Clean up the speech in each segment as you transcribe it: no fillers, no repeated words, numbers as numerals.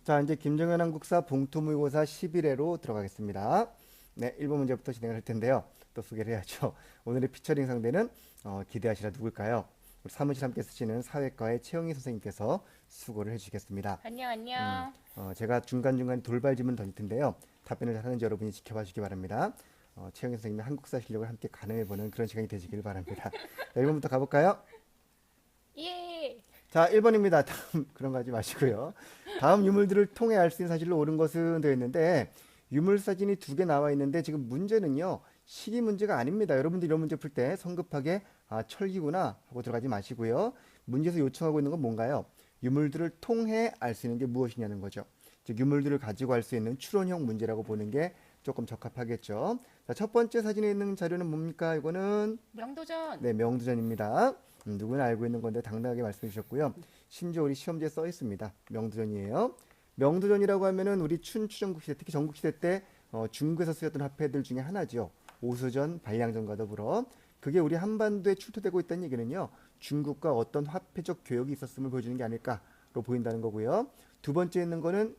자, 이제 김정현 한국사 봉투모의고사 11회로 들어가겠습니다. 네, 1번 문제부터 진행을 할 텐데요. 또 소개를 해야죠. 오늘의 피처링 상대는 기대하시라 누굴까요? 우리 사무실 함께 쓰시는 사회과의 최영희 선생님께서 수고를 해주시겠습니다. 안녕, 안녕. 제가 중간중간 돌발 질문 던질 텐데요. 답변을 잘하는지 여러분이 지켜봐 주시기 바랍니다. 최영희 선생님의 한국사 실력을 함께 가늠해보는 그런 시간이 되시길 바랍니다. 자, 1번부터 가볼까요? 예. 자, 1번입니다. 다음 그런 거 하지 마시고요. 다음 유물들을 통해 알 수 있는 사실로 옳은 것은 되어 있는데 유물 사진이 두 개 나와 있는데 지금 문제는요. 시기 문제가 아닙니다. 여러분들 이런 문제 풀 때 성급하게 철기구나 하고 들어가지 마시고요. 문제에서 요청하고 있는 건 뭔가요? 유물들을 통해 알 수 있는 게 무엇이냐는 거죠. 즉 유물들을 가지고 알 수 있는 추론형 문제라고 보는 게 조금 적합하겠죠. 자, 첫 번째 사진에 있는 자료는 뭡니까? 이거는 명도전. 네, 명두전입니다. 누구나 알고 있는 건데 당당하게 말씀해 주셨고요. 심지어 우리 시험지에 써 있습니다. 명두전이에요. 명두전이라고 하면은 우리 춘추전국 시대, 특히 전국 시대 때 중국에서 쓰였던 화폐들 중에 하나죠. 오수전, 반량전과 더불어 그게 우리 한반도에 출토되고 있다는 얘기는요. 중국과 어떤 화폐적 교역이 있었음을 보여주는 게 아닐까로 보인다는 거고요. 두 번째 있는 거는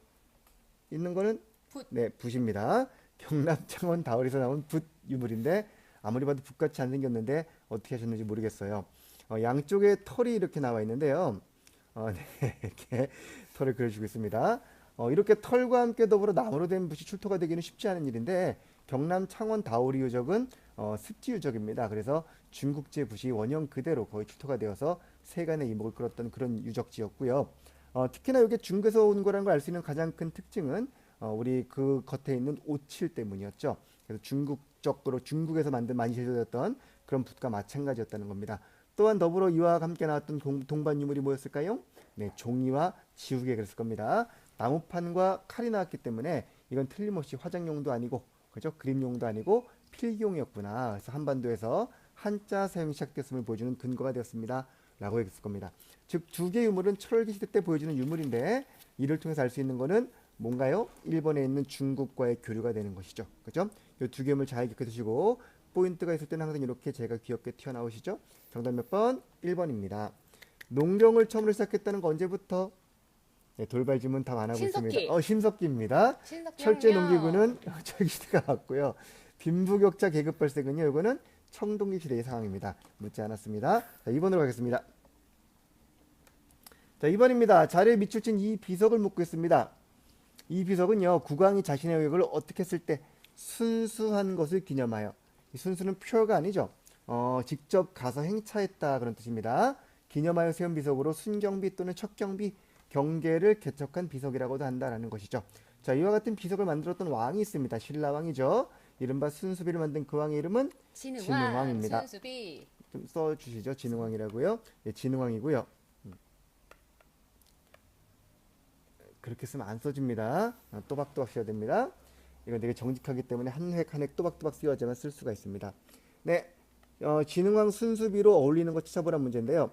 붓. 네, 붓입니다. 경남 창원 다월에서 나온 붓 유물인데 아무리 봐도 붓같이 안 생겼는데 어떻게 하셨는지 모르겠어요. 양쪽에 털이 이렇게 나와 있는데요. 네, 이렇게 털을 그려주고 있습니다. 이렇게 털과 함께 더불어 나무로 된 붓이 출토가 되기는 쉽지 않은 일인데 경남 창원 다오리 유적은 습지 유적입니다. 그래서 중국제 붓이 원형 그대로 거의 출토가 되어서 세간의 이목을 끌었던 그런 유적지였고요. 특히나 이게 중국에서 온 거라는 걸 알 수 있는 가장 큰 특징은 우리 그 겉에 있는 오칠 때문이었죠. 그래서 중국적으로 중국에서 많이 제조되었던 그런 붓과 마찬가지였다는 겁니다. 또한 더불어 이와 함께 나왔던 동반 유물이 뭐였을까요? 네, 종이와 지우개 그랬을 겁니다. 나무판과 칼이 나왔기 때문에 이건 틀림없이 화장용도 아니고, 그죠? 그림용도 아니고 필기용이었구나. 그래서 한반도에서 한자 사용이 시작됐음을 보여주는 근거가 되었습니다. 라고 얘기했을 겁니다. 즉, 두 개의 유물은 철기 시대 때 보여주는 유물인데 이를 통해서 알 수 있는 거는 뭔가요? 일본에 있는 중국과의 교류가 되는 것이죠. 그죠? 이 두 개의 유물 잘 기억해 두시고 포인트가 있을 때는 항상 이렇게 제가 귀엽게 튀어나오시죠? 정답 몇 번? 1번입니다. 농경을 처음으로 시작했다는 거 언제부터? 네, 돌발 질문 답 안 하고 있습니다. 신석기. 신석기입니다. 신석기 철제 혁명. 농기구는 철기시대가 왔고요. 빈부격차 계급 발생은요. 이거는 청동기 시대의 상황입니다. 묻지 않았습니다. 자, 2번으로 가겠습니다. 자, 2번입니다. 자료에 밑줄 친 이 비석을 묻고 있습니다. 이 비석은요. 국왕이 자신의 의혹을 어떻게 했을 때 순수한 것을 기념하여 이 순수는 퓨어가 아니죠. 직접 가서 행차했다 그런 뜻입니다. 기념하여 세운 비석으로 순경비 또는 척경비 경계를 개척한 비석이라고도 한다라는 것이죠. 자, 이와 같은 비석을 만들었던 왕이 있습니다. 신라왕이죠. 이른바 순수비를 만든 그 왕의 이름은 진흥왕. 진흥왕입니다. 순수비. 좀 써주시죠. 진흥왕이라고요. 예, 진흥왕이고요. 그렇게 쓰면 안 써집니다. 또박또박 써야 됩니다. 이건 되게 정직하기 때문에 한 획 한 획 또박또박 쓰여야지만 쓸 수가 있습니다. 네, 진흥왕 순수비로 어울리는 거 찾아보란 문제인데요.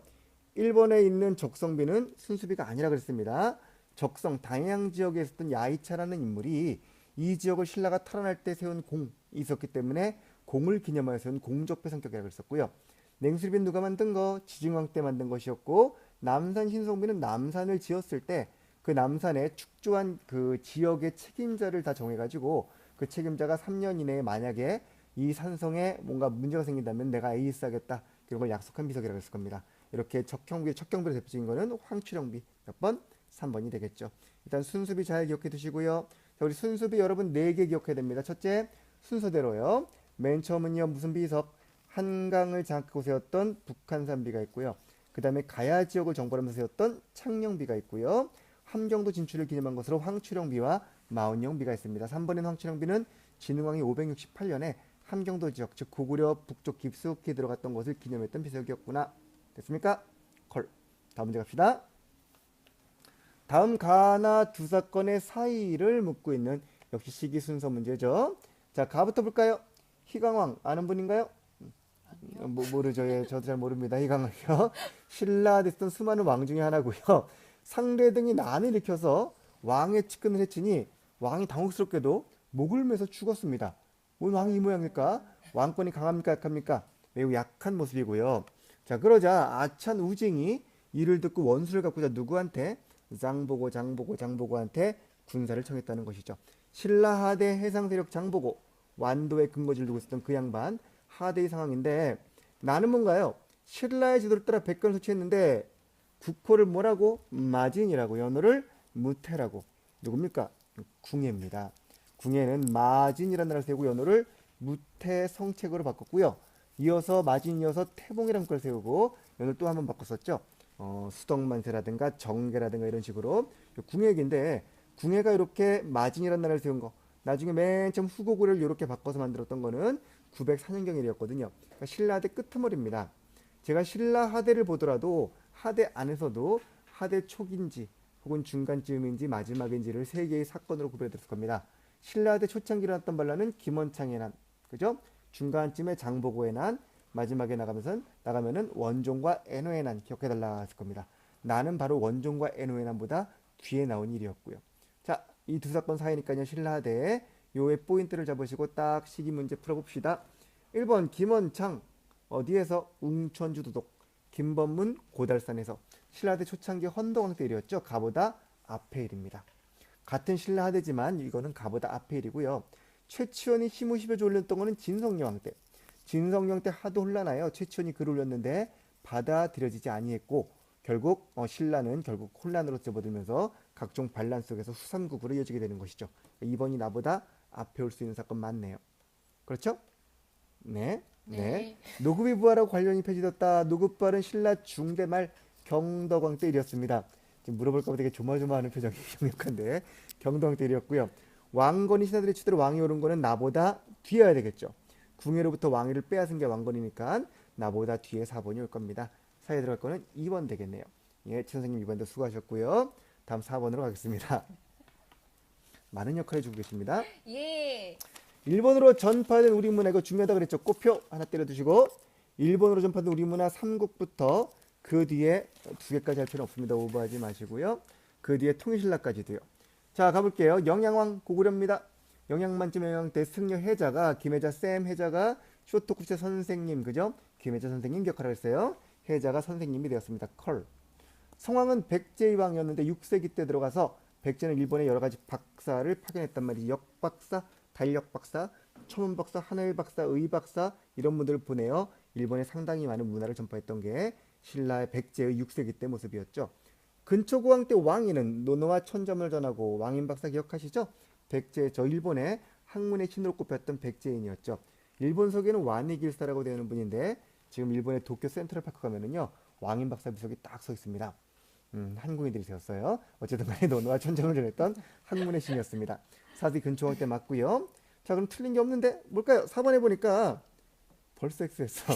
1번에 있는 적성비는 순수비가 아니라 그랬습니다. 적성, 당양 지역에 있었던 야이차라는 인물이 이 지역을 신라가 탈환할 때 세운 공이 있었기 때문에 공을 기념하여 세운 공적배 성격이라고 했었고요. 냉수비는 누가 만든 거? 지증왕 때 만든 것이었고 남산 신성비는 남산을 지었을 때 그 남산에 축조한 그 지역의 책임자를 다 정해가지고 그 책임자가 3년 이내에 만약에 이 산성에 뭔가 문제가 생긴다면 내가 에이스 하겠다. 그런 걸 약속한 비석이라고 했을 겁니다. 이렇게 척경비로 대표적인 거는 황추령비 몇 번? 3번이 되겠죠. 일단 순수비 잘 기억해 두시고요. 자, 우리 순수비 여러분 4개 기억해야 됩니다. 첫째, 순서대로요. 맨 처음은요. 무슨 비석? 한강을 장악하고 세웠던 북한산비가 있고요. 그 다음에 가야 지역을 정벌하면서 세웠던 창녕비가 있고요. 함경도 진출을 기념한 것으로 황추령비와 마운영비가 있습니다. 3번인 황추령비는 진흥왕이 568년에 함경도 지역, 즉 고구려 북쪽 깊숙이 들어갔던 것을 기념했던 비석이었구나. 됐습니까? 콜. 다음 문제 갑시다. 다음 가나 두 사건의 사이를 묻고 있는 역시 시기 순서 문제죠. 자, 가부터 볼까요? 희강왕 아는 분인가요? 모르죠. 예, 저도 잘 모릅니다. 희강왕이요. 신라 됐던 수많은 왕 중에 하나고요. 상대 등이 난을 일으켜서 왕의 측근을 해치니 왕이 당혹스럽게도 목을 매서 죽었습니다. 온 왕이 이 모양일까? 왕권이 강합니까? 약합니까? 매우 약한 모습이고요. 자, 그러자 아찬 우징이 이를 듣고 원수를 갖고자 누구한테? 장보고한테 군사를 청했다는 것이죠. 신라 하대 해상 세력 장보고 완도의 근거지를 두고 있었던 그 양반 하대의 상황인데 나는 뭔가요? 신라의 지도를 따라 백관을 설치했는데 국호를 뭐라고? 마진이라고 연호를 무태라고. 누굽니까? 궁예입니다. 궁예는 마진이라는 나라를 세우고 연호를 무태 성책으로 바꿨고요. 이어서 마진 이어서 태봉이라는 걸 세우고 연호를 또 한 번 바꿨었죠. 수덕만세라든가 정계라든가 이런 식으로 궁예기인데 궁예가 이렇게 마진이라는 나라를 세운 거 나중에 맨 처음 후고구려를 이렇게 바꿔서 만들었던 거는 904년경 일이었거든요. 그러니까 신라하대 끄트머리입니다. 제가 신라하대를 보더라도 하대 안에서도 하대 초기인지 혹은 중간쯤인지 마지막인지를 세 개의 사건으로 구별했을 겁니다. 신라하대 초창기에 일어났던 반란은 김원창의 난, 그죠? 중간쯤에 장보고의 난, 마지막에 나가면은 원종과 애노의 난 기억해달라 했을 겁니다. 나는 바로 원종과 애노의 난보다 뒤에 나온 일이었고요. 자, 이 두 사건 사이니까요. 신라하대 요의 포인트를 잡으시고 딱 시기 문제 풀어봅시다. 1번 김원창 어디에서? 웅천주 도독 김범문 고달산에서 신라하대 초창기 헌덕왕 때 일이었죠. 가보다 앞에 일입니다. 같은 신라하대지만 이거는 가보다 앞에 일이고요. 최치원이 힘을 휘벼져 올렸던 거는 진성여왕 때. 진성여왕 때 하도 혼란하여 최치원이 글을 올렸는데 받아들여지지 아니했고 결국 신라는 결국 혼란으로 접어들면서 각종 반란 속에서 수삼국으로 이어지게 되는 것이죠. 2번이 나보다 앞에 올 수 있는 사건 맞네요. 그렇죠? 네. 네. 노급이 부활하고 관련이 폐지됐다. 노급부활은 신라 중대 말 경덕왕 때 일이었습니다. 지금 물어볼까 봐 되게 조마조마하는 표정이 역력한데 경덕왕 때 일이었고요. 왕건이 신하들의 추대로 왕이 오른 거는 나보다 뒤여야 되겠죠. 궁예로부터 왕위를 빼앗은 게 왕건이니까 나보다 뒤에 4번이 올 겁니다. 사이에 들어갈 거는 2번 되겠네요. 예, 치 선생님 2번도 수고하셨고요. 다음 4번으로 가겠습니다. 많은 역할을 해주고 계십니다. 예. 1번으로 전파된 우리 문화 이거 중요하다 그랬죠. 꽃표 하나 때려두시고 1번으로 전파된 우리 문화 3국부터 그 뒤에 2개까지 할 필요는 없습니다. 오버하지 마시고요. 그 뒤에 통일신라까지도요. 자 가볼게요. 영양왕 고구려입니다. 영양만점 영양대 승려 해자가 김혜자 쌤 해자가 쇼토쿠체 선생님 그죠? 김혜자 선생님 역할을 했어요. 해자가 선생님이 되었습니다. 컬. 성왕은 백제이왕이었는데 6세기 때 들어가서 백제는 일본의 여러 가지 박사를 파견했단 말이지. 역박사, 달력박사, 초문박사, 하늘박사, 의박사 이런 분들을 보내어 일본에 상당히 많은 문화를 전파했던 게 신라의 백제의 6세기 때 모습이었죠. 근초고왕 때 왕위는 노노와 천점을 전하고 왕인박사 기억하시죠? 백제 저 일본의 학문의 신으로 꼽혔던 백제인이었죠. 일본 서기에는 완이길사라고 되는 분인데 지금 일본의 도쿄 센트럴파크 가면은요 왕인박사 비석이 딱 서 있습니다. 한국인들이 세웠어요. 어쨌든 간에 노노와 천점을 전했던 학문의 신이었습니다. 사디 근초왕 때 맞고요. 자 그럼 틀린 게 없는데 뭘까요? 4번에 보니까 벌써 X했어.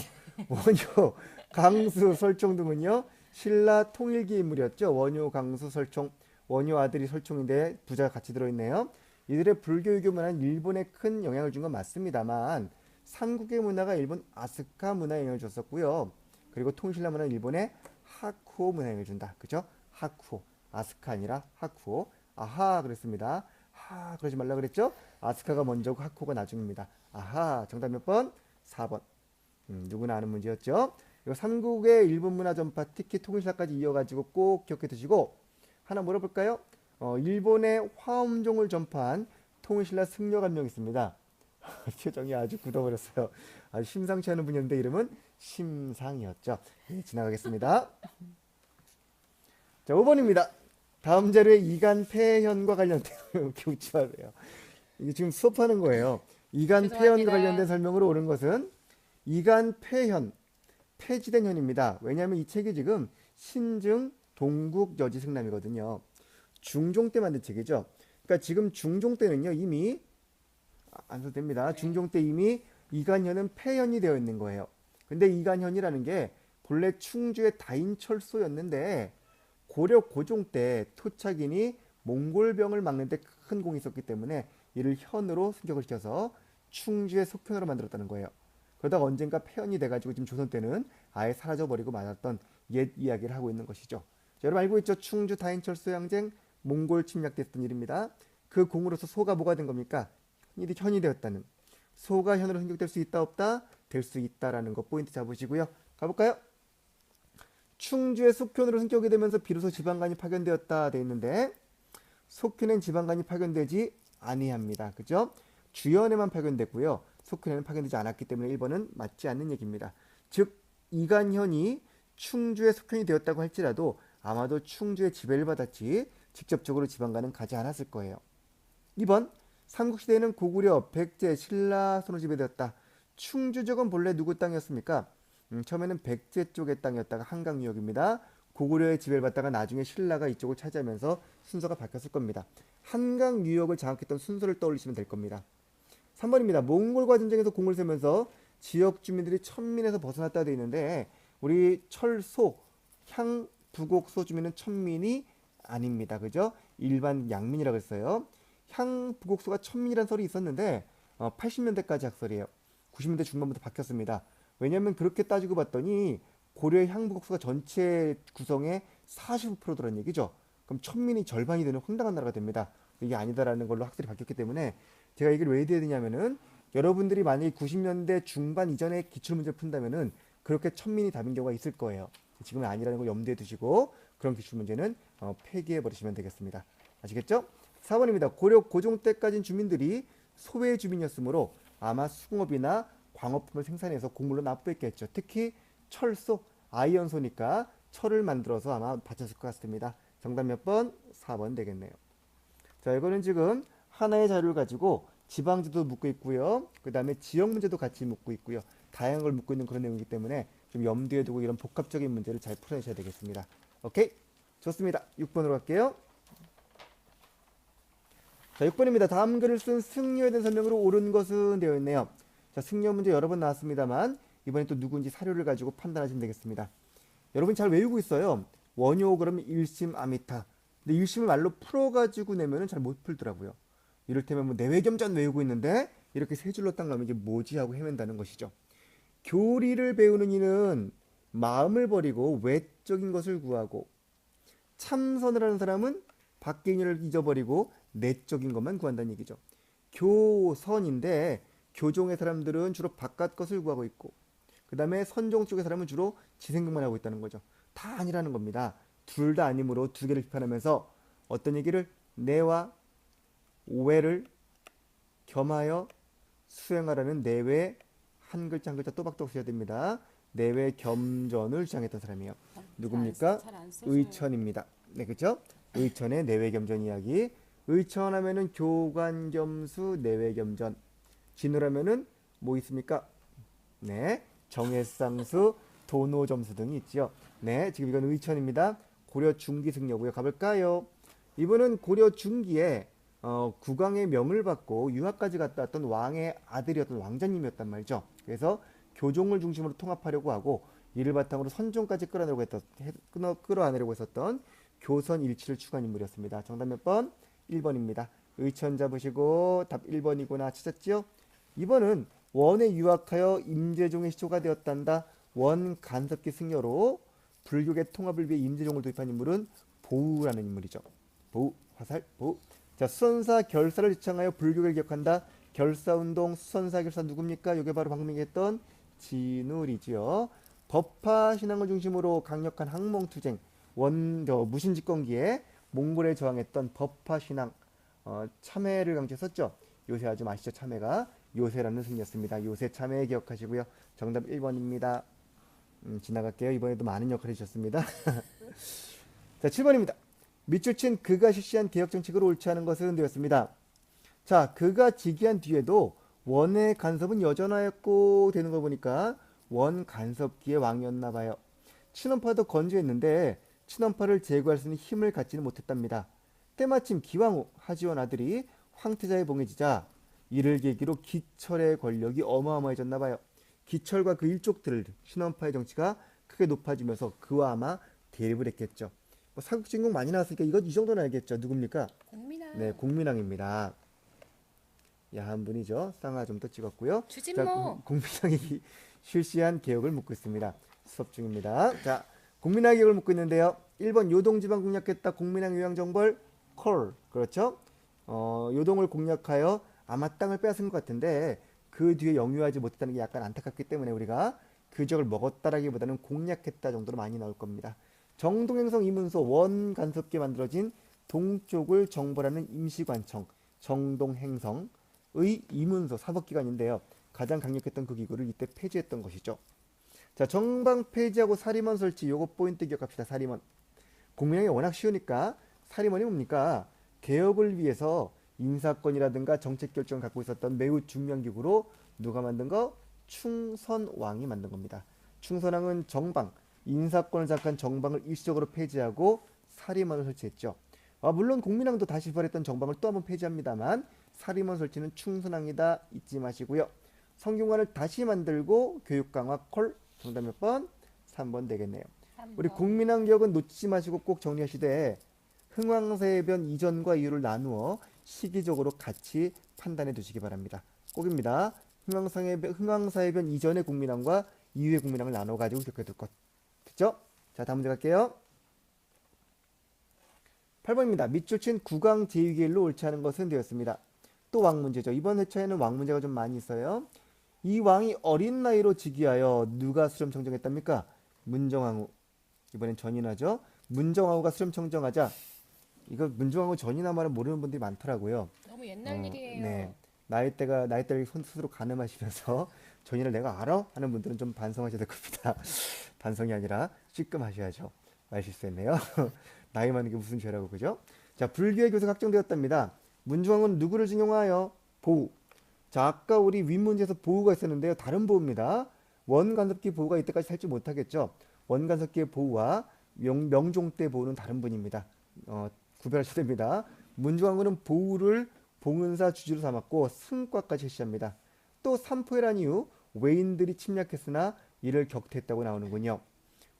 원효, 강수, 설총 등은요 신라 통일기 인물이었죠. 원효, 강수, 설총. 원효 아들이 설총인데 부자가 같이 들어있네요. 이들의 불교 유교 문화는 일본에 큰 영향을 준 건 맞습니다만 삼국의 문화가 일본 아스카 문화에 영향을 줬었고요. 그리고 통신라 문화는 일본의 하쿠오 문화에 영향을 준다. 그죠? 하쿠오. 아스카 아니라 하쿠오. 아하 그랬습니다. 하 그러지 말라 그랬죠? 아스카가 먼저고 하쿠오가 나중입니다. 아하 정답 몇 번? 4번. 누구나 아는 문제였죠. 이거 삼국의 일본 문화 전파 특히 통일사까지 이어가지고 꼭 기억해 두시고 하나 물어볼까요? 일본의 화엄종을 전파한 통일신라 승려가 한 명 있습니다. 표정이 아주 굳어버렸어요. 아주 심상치 않은 분이었는데 이름은 심상이었죠. 네, 지나가겠습니다. 자, 5번입니다. 다음 자료에 이간 폐현과 관련된 이렇게 웃지 마세요. 이게 지금 수업하는 거예요. 이간 폐현과 죄송합니다. 관련된 설명으로 옳은 것은 이간 폐현, 폐지된 현입니다. 왜냐하면 이 책이 지금 신증 동국 여지승남이거든요. 중종 때 만든 책이죠. 그러니까 지금 중종 때는요 이미 안 써도 됩니다. 중종 때 이미 이간현은 폐현이 되어 있는 거예요. 근데 이간현이라는 게 본래 충주의 다인철소였는데 고려 고종 때 토착인이 몽골병을 막는데 큰 공이 있었기 때문에 이를 현으로 승격을 시켜서 충주의 속현으로 만들었다는 거예요. 그러다가 언젠가 폐현이 돼가지고 지금 조선 때는 아예 사라져버리고 말았던 옛 이야기를 하고 있는 것이죠. 자, 여러분 알고 있죠? 충주 다인철소 항쟁 몽골 침략됐던 일입니다. 그 공으로서 소가 뭐가 된 겁니까? 현이 되었다는. 소가 현으로 승격될 수 있다 없다? 될 수 있다라는 거 포인트 잡으시고요. 가볼까요? 충주의 속현으로 승격이 되면서 비로소 지방간이 파견되었다 돼 있는데 속현엔 지방간이 파견되지 아니합니다. 그죠? 주연에만 파견됐고요. 속현에는 파견되지 않았기 때문에 1번은 맞지 않는 얘기입니다. 즉 이간현이 충주의 속현이 되었다고 할지라도 아마도 충주의 지배를 받았지 직접적으로 지방간은 가지 않았을 거예요. 2번 삼국시대에는 고구려, 백제, 신라 손으로 지배되었다. 충주 쪽은 본래 누구 땅이었습니까? 처음에는 백제 쪽의 땅이었다가 한강 유역입니다. 고구려의 지배를 받다가 나중에 신라가 이쪽을 차지하면서 순서가 바뀌었을 겁니다. 한강 유역을 장악했던 순서를 떠올리시면 될 겁니다. 3번입니다. 몽골과 전쟁에서 공을 세면서 지역 주민들이 천민에서 벗어났다 되어 있는데 우리 철소, 향, 부곡소 주민은 천민이 아닙니다. 그죠? 일반 양민이라고 했어요. 향, 부곡소가 천민이라는 설이 있었는데 80년대까지 학설이에요. 90년대 중반부터 바뀌었습니다. 왜냐하면 그렇게 따지고 봤더니 고려의 향부곡수가 전체 구성의 45% 들어간 얘기죠. 그럼 천민이 절반이 되는 황당한 나라가 됩니다. 이게 아니다라는 걸로 학설이 바뀌었기 때문에 제가 이걸 왜 해야 되냐면은 여러분들이 만약에 90년대 중반 이전에 기출문제를 푼다면은 그렇게 천민이 답인 경우가 있을 거예요. 지금은 아니라는 걸 염두에 두시고 그런 기출문제는 폐기해 버리시면 되겠습니다. 아시겠죠? 4번입니다. 고려 고종 때까지는 주민들이 소외 주민이었으므로 아마 수공업이나 광업품을 생산해서 곡물로 납부했겠죠. 특히 철소, 아이언소니까 철을 만들어서 아마 바쳤을 것 같습니다. 정답 몇 번? 4번 되겠네요. 자, 이거는 지금 하나의 자료를 가지고 지방제도 묻고 있고요. 그 다음에 지역 문제도 같이 묻고 있고요. 다양한 걸 묻고 있는 그런 내용이기 때문에 좀 염두에 두고 이런 복합적인 문제를 잘 풀어내셔야 되겠습니다. 오케이? 좋습니다. 6번으로 갈게요. 자, 6번입니다. 다음 글을 쓴 승려에 대한 설명으로 옳은 것은 되어 있네요. 자, 승려 문제 여러 번 나왔습니다만 이번에 또 누군지 사료를 가지고 판단하시면 되겠습니다. 여러분 잘 외우고 있어요. 원요 그러면 1심 아미타. 근데 1심을 말로 풀어가지고 내면은 잘 못 풀더라고요. 이를테면 뭐 내외겸전 외우고 있는데 이렇게 세 줄로 딱 나오면 이게 뭐지 하고 헤맨다는 것이죠. 교리를 배우는 이는 마음을 버리고 외적인 것을 구하고 참선을 하는 사람은 밖의 인연을 잊어버리고 내적인 것만 구한다는 얘기죠. 교선인데 교종의 사람들은 주로 바깥 것을 구하고 있고 그 다음에 선종 쪽의 사람은 주로 지생각만 하고 있다는 거죠. 다 아니라는 겁니다. 둘 다 아니므로 두 개를 비판하면서 어떤 얘기를 내와 오해를 겸하여 수행하라는 내외 한 글자 한 글자 또박또박 써야 됩니다. 내외 겸전을 주장했던 사람이에요. 누굽니까? 의천입니다. 네, 그렇죠? 의천의 내외 겸전 이야기. 의천하면은 교관겸수 내외 겸전. 진우라면은 뭐 있습니까? 네, 정해쌍수, 도노점수 등이 있죠. 네, 지금 이건 의천입니다. 고려 중기 승려고요. 가볼까요? 이분은 고려 중기에 국왕의 명을 받고 유학까지 갔다 왔던 왕의 아들이었던 왕자님이었단 말이죠. 그래서 교종을 중심으로 통합하려고 하고 이를 바탕으로 선종까지 끌어안으려고 했었던 교선 일치를 추구한 인물이었습니다. 정답 몇 번? 1번입니다. 의천 잡으시고 답 1번이구나 찾았지요? 2번은 원에 유학하여 임재종의 시초가 되었단다. 원 간섭기 승려로 불교계 통합을 위해 임재종을 도입한 인물은 보우라는 인물이죠. 보우, 화살, 보우. 자, 수선사 결사를 지창하여 불교계를 기억한다. 결사운동, 수선사 결사 누굽니까? 이게 바로 방금 얘기했던 진울이지요. 법화 신앙을 중심으로 강력한 항몽투쟁, 무신집권기에 몽골에 저항했던 법화 신앙, 참회를 강조했었죠. 요새 아주 아시죠? 참회가 요새라는 승리였습니다. 요새 참회 기억하시고요. 정답 1번입니다. 지나갈게요. 이번에도 많은 역할을 해주셨습니다. 자, 7번입니다. 밑줄 친 그가 실시한 개혁정책을 옳지 않은 것은 되었습니다. 자, 그가 즉위한 뒤에도 원의 간섭은 여전하였고 되는 거 보니까 원 간섭기의 왕이었나 봐요. 친원파도 건조했는데 친원파를 제거할 수 있는 힘을 갖지는 못했답니다. 때마침 기왕후 하지원 아들이 황태자에 봉해지자 이를 계기로 기철의 권력이 어마어마해졌나 봐요. 기철과 그 일족들을 신원파의 정치가 크게 높아지면서 그와 아마 대립을 했겠죠. 뭐 사국진공 많이 나왔으니까 이 정도는 알겠죠. 누굽니까? 공민왕. 네, 공민왕입니다. 야한 분이죠. 쌍화 좀 더 찍었고요. 주진모. 공민왕이 실시한 개혁을 묻고 있습니다. 수업 중입니다. 자, 공민왕 개혁을 묻고 있는데요. 1번 요동지방 공략했다. 공민왕 요양정벌 콜. 그렇죠? 요동을 공략하여 아마 땅을 빼앗은 것 같은데 그 뒤에 영유하지 못했다는 게 약간 안타깝기 때문에 우리가 그 지역을 먹었다라기보다는 공략했다 정도로 많이 나올 겁니다. 정동행성 이문소 원간섭기에 만들어진 동쪽을 정벌하는 임시관청 정동행성의 이문소 사법기관인데요. 가장 강력했던 그 기구를 이때 폐지했던 것이죠. 자, 정방 폐지하고 사림원 설치, 요거 포인트 기억합시다. 사림원. 공명이 워낙 쉬우니까 사림원이 뭡니까? 개혁을 위해서 인사권이라든가 정책 결정을 갖고 있었던 매우 중요한 기구로 누가 만든 거? 충선왕이 만든 겁니다. 충선왕은 정방, 인사권을 장악한 정방을 일시적으로 폐지하고 사림원을 설치했죠. 물론 공민왕도 다시 부활했던 정방을 또 한번 폐지합니다만 사림원 설치는 충선왕이다 잊지 마시고요. 성균관을 다시 만들고 교육 강화 콜 정답 몇 번? 3번 되겠네요. 우리 국민왕 기억은 놓치지 마시고 꼭 정리하시되 흥왕사해변 이전과 이후를 나누어 시기적으로 같이 판단해 두시기 바랍니다. 꼭입니다. 흥왕사해변 이전의 국민왕과 이후의 국민왕을 나눠 가지고 기억해 둘 것. 됐죠? 자, 다음 문제 갈게요. 8번입니다. 밑줄 친 국왕 제2의1로 옳지 않은 것은 되었습니다. 또 왕 문제죠. 이번 회차에는 왕 문제가 좀 많이 있어요. 이 왕이 어린 나이로 즉위하여 누가 수렴 청정했답니까? 문정왕후. 이번엔 전인하죠. 문정왕후가 수렴 청정하자 이거 문정왕후 전인하마를 모르는 분들이 많더라고요. 너무 옛날 일이에요. 네. 나이대를 스스로 가늠하시면서 전인을 내가 알아? 하는 분들은 좀 반성하셔야 될 겁니다. 반성이 아니라 찌끔하셔야죠. 말 실수했네요. 나이 많은 게 무슨 죄라고 그죠? 자, 불교의 교사가 확정되었답니다. 문중왕은 누구를 증용하여? 보우. 자, 아까 우리 윗문제에서 보우가 있었는데요. 다른 보우입니다. 원간섭기 보우가 이때까지 살지 못하겠죠. 원간섭기의 보우와 명종 때 보우는 다른 분입니다. 구별하셔야 됩니다. 문중왕후는 보우를 봉은사 주지로 삼았고 승과까지 실시합니다. 또 삼포해란 이후 외인들이 침략했으나 이를 격퇴했다고 나오는군요.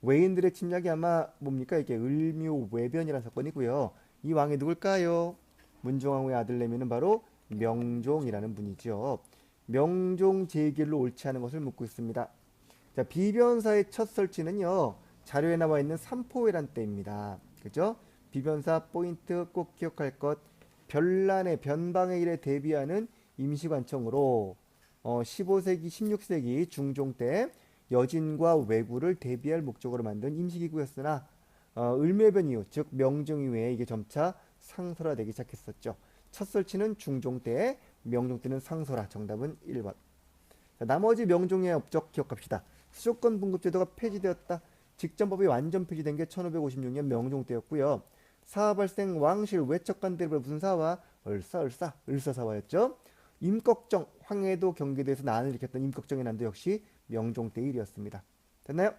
외인들의 침략이 아마 뭡니까? 이게 을묘외변이라는 사건이고요. 이 왕이 누굴까요? 문종왕후의 아들내미는 바로 명종이라는 분이죠. 명종 제1로 옳지 않은 것을 묻고 있습니다. 자, 비변사의 첫 설치는요. 자료에 나와 있는 삼포회란 때입니다. 그죠? 비변사 포인트 꼭 기억할 것. 변란의 변방의 일에 대비하는 임시관청으로 15세기, 16세기 중종 때 여진과 왜구를 대비할 목적으로 만든 임시기구였으나 을묘변 이후 즉 명종 이후에 이게 점차 상설화되기 시작했었죠. 첫 설치는 중종 때, 명종 때는 상설화. 정답은 1번. 자, 나머지 명종의 업적 기억합시다. 수조권 분급제도가 폐지되었다. 직전법이 완전 폐지된 게 1556년 명종 때였고요. 사발생 왕실 외척간 대립을 무슨 사화? 을사사화였죠. 임꺽정, 황해도 경기도에서 난을 일으켰던 임꺽정의 난도 역시 명종 때 일이었습니다. 됐나요?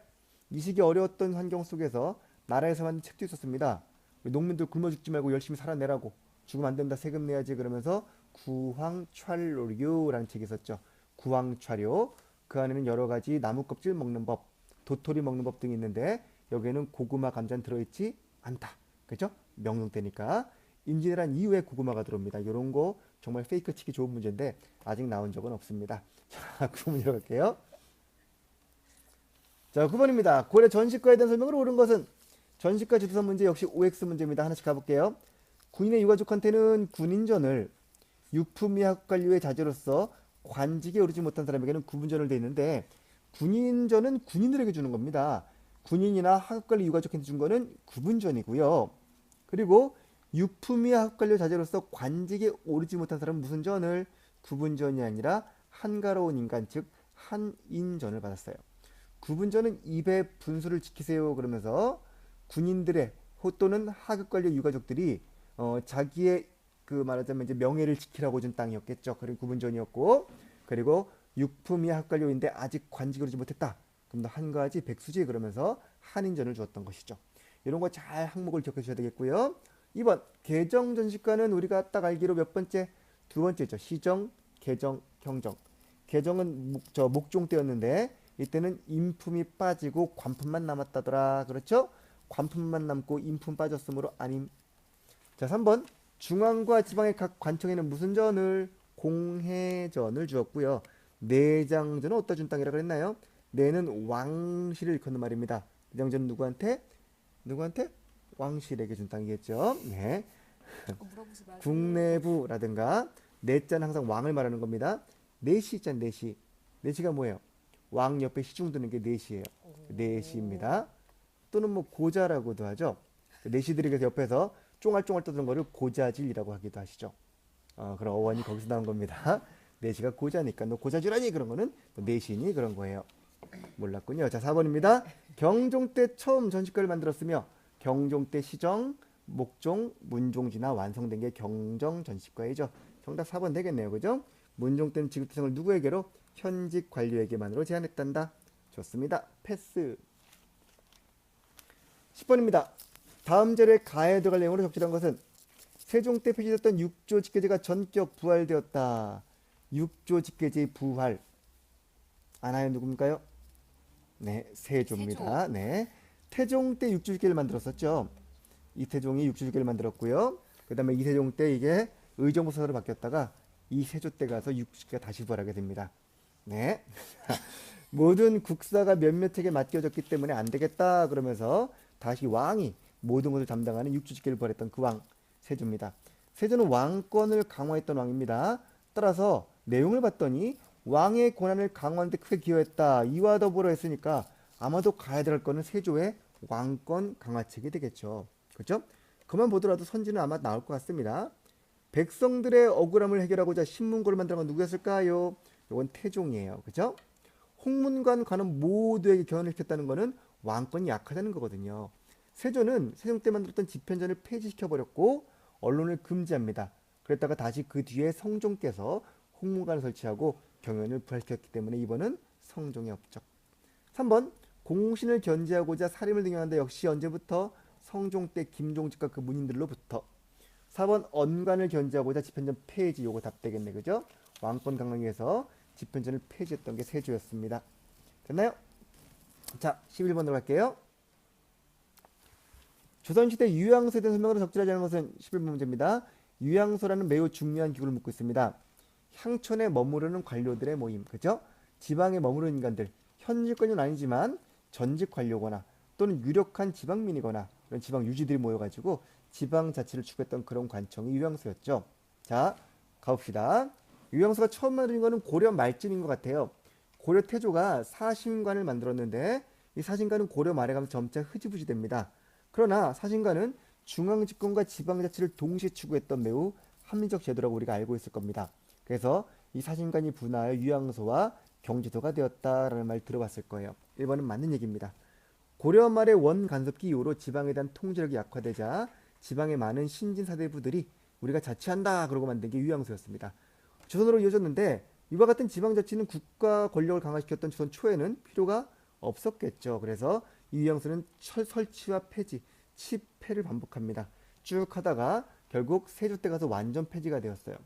이 시기 어려웠던 환경 속에서 나라에서 만든 책도 있었습니다. 농민들 굶어 죽지 말고 열심히 살아내라고. 죽으면 안 된다. 세금 내야지. 그러면서 구황촬료라는 책이 있었죠. 구황촬료. 그 안에는 여러 가지 나무 껍질 먹는 법, 도토리 먹는 법 등이 있는데 여기에는 고구마, 감자는 들어있지 않다. 그죠? 명종 때니까. 임진왜란 이후에 고구마가 들어옵니다. 이런 거 정말 페이크 치기 좋은 문제인데 아직 나온 적은 없습니다. 자, 9번으로 갈게요. 자, 9번입니다. 고려 전시과에 대한 설명을 옳은 것은 전시과 지도서 문제 역시 OX 문제입니다. 하나씩 가볼게요. 군인의 유가족한테는 군인전을 유품위 학관료의 자제로서 관직에 오르지 못한 사람에게는 구분전을 돼 있는데 군인전은 군인들에게 주는 겁니다. 군인이나 하급관리 유가족한테 준 거는 구분전이고요. 그리고 유품위 학관료 자제로서 관직에 오르지 못한 사람은 무슨 전을? 구분전이 아니라 한가로운 인간 즉 한인전을 받았어요. 구분전은 입의 분수를 지키세요 그러면서 군인들의 또는 하급관료 유가족들이 자기의 그 말하자면 이제 명예를 지키라고 준 땅이었겠죠. 그리고 구분전이었고 그리고 육품이 학관료인데 아직 관직을 오르지 못했다. 그럼 한 가지 백수지 그러면서 한인전을 주었던 것이죠. 이런 거 잘 항목을 기억해 주셔야 되겠고요. 2번 개정전시과는 우리가 딱 알기로 몇 번째? 두 번째죠. 시정, 개정, 경정. 개정은 목종 때였는데 이때는 인품이 빠지고 관품만 남았다더라. 그렇죠? 관품만 남고 인품 빠졌으므로 아님. 자, 3번 중앙과 지방의 각 관청에는 무슨 전을? 공회전을 주었고요. 내장전은 어디다 준 땅이라고 그랬나요? 내는 왕실을 일컫는 말입니다. 내장전은 누구한테? 왕실에게 준 땅이겠죠. 네. 물어보지 마세요. 국내부라든가 내자는 항상 왕을 말하는 겁니다. 내시 있잖아요. 내시. 내시가 뭐예요? 왕 옆에 시중 드는 게 내시예요. 내시입니다. 또는 뭐 고자라고도 하죠. 내시들이 그래서 옆에서 쫑알쫑알 떠드는 거를 고자질이라고 하기도 하시죠. 그런 어원이 거기서 나온 겁니다. 내시가 고자니까 너 고자질하니 그런 거는 뭐 내시니 그런 거예요. 몰랐군요. 자, 4번입니다. 경종 때 처음 전시과를 만들었으며 경종 때 시정, 목종, 문종지나 완성된 게 경정 전시과이죠. 정답 4번 되겠네요. 그죠? 문종 때는 지급대상을 누구에게로? 현직 관료에게만으로 제한했단다. 좋습니다. 패스. 10번입니다. 다음 절에 가에 들어갈 내용으로 적절한 것은 세종 때 폐지됐던 6조 직계제가 전격 부활되었다. 6조 직계제의 부활. 아나요? 누굽니까요? 네, 세조입니다. 네. 태종 때 6조 직계를 만들었었죠. 이태종이 6조 직계를 만들었고요. 그 다음에 이세종 때 이게 의정부사로 바뀌었다가 이세조 때 가서 6조 직계가 다시 부활하게 됩니다. 네. 모든 국사가 몇몇에게 맡겨졌기 때문에 안 되겠다 그러면서 다시 왕이 모든 것을 담당하는 6조 직계를 부활했던 그 왕, 세조입니다. 세조는 왕권을 강화했던 왕입니다. 따라서 내용을 봤더니 왕의 권한을 강화하는 데 크게 기여했다. 이와 더불어 했으니까 아마도 가야 될 거는 세조의 왕권 강화책이 되겠죠. 그렇죠? 그만 보더라도 선지는 아마 나올 것 같습니다. 백성들의 억울함을 해결하고자 신문고를 만든 건 누구였을까요? 이건 태종이에요. 그죠? 홍문관 관원 모두에게 견을 시켰다는 거는 왕권이 약하다는 거거든요. 세조는 세종 때 만들었던 집현전을 폐지시켜버렸고 언론을 금지합니다. 그랬다가 다시 그 뒤에 성종께서 홍문관을 설치하고 경연을 부활시켰기 때문에 이번은 성종의 업적. 3번 공신을 견제하고자 살인을 등용한다. 역시 언제부터? 성종 때 김종직과 그 문인들로부터. 4번 언관을 견제하고자 집현전 폐지. 요거 답 되겠네. 그죠? 왕권 강화를 위해서 집현전을 폐지했던 게 세조였습니다. 됐나요? 자, 11번으로 갈게요. 조선시대 유양소에 대한 설명으로 적절하지 않은 것은 11번 문제입니다. 유양소라는 매우 중요한 기구를 묻고 있습니다. 향촌에 머무르는 관료들의 모임, 그죠? 지방에 머무르는 인간들, 현직관료는 아니지만 전직 관료거나 또는 유력한 지방민이거나 이런 지방 유지들이 모여가지고 지방 자치를 추구했던 그런 관청이 유양소였죠. 자, 가봅시다. 유양소가 처음 만든 거는 고려 말쯤인 것 같아요. 고려 태조가 사신관을 만들었는데 이 사신관은 고려 말에 가면서 점차 흐지부지 됩니다. 그러나 사신관은 중앙집권과 지방자치를 동시에 추구했던 매우 합리적 제도라고 우리가 알고 있을 겁니다. 그래서 이 사신관이 분화하여 유양소와 경지도가 되었다라는 말 들어봤을 거예요. 1번은 맞는 얘기입니다. 고려 말의 원간섭기 이후로 지방에 대한 통제력이 약화되자 지방의 많은 신진사대부들이 우리가 자치한다 그러고 만든 게 유양소였습니다. 조선으로 이어졌는데 이와 같은 지방자치는 국가 권력을 강화시켰던 조선 초에는 필요가 없었겠죠. 그래서 이 유양소는 설치와 폐지, 치폐를 반복합니다. 쭉 하다가 결국 세조 때 가서 완전 폐지가 되었어요.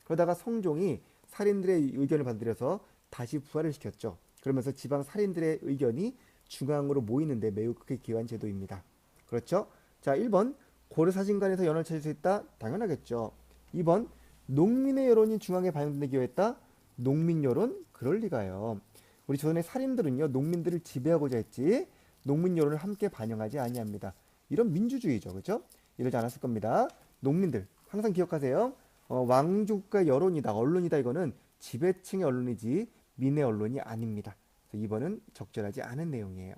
그러다가 성종이 살인들의 의견을 받아들여서 다시 부활을 시켰죠. 그러면서 지방 살인들의 의견이 중앙으로 모이는데 매우 크게 기여한 제도입니다. 그렇죠? 자, 1번 고려사진관에서 연을 찾을 수 있다? 당연하겠죠. 2번 농민의 여론이 중앙에 반영되는 데 기여했다? 농민 여론? 그럴 리가요. 우리 조선의 살인들은요 농민들을 지배하고자 했지 농민 여론을 함께 반영하지 아니합니다. 이런 민주주의죠. 그렇죠? 이러지 않았을 겁니다. 농민들 항상 기억하세요. 왕족과 여론이다, 언론이다 이거는 지배층의 언론이지 민의 언론이 아닙니다. 2번은 적절하지 않은 내용이에요.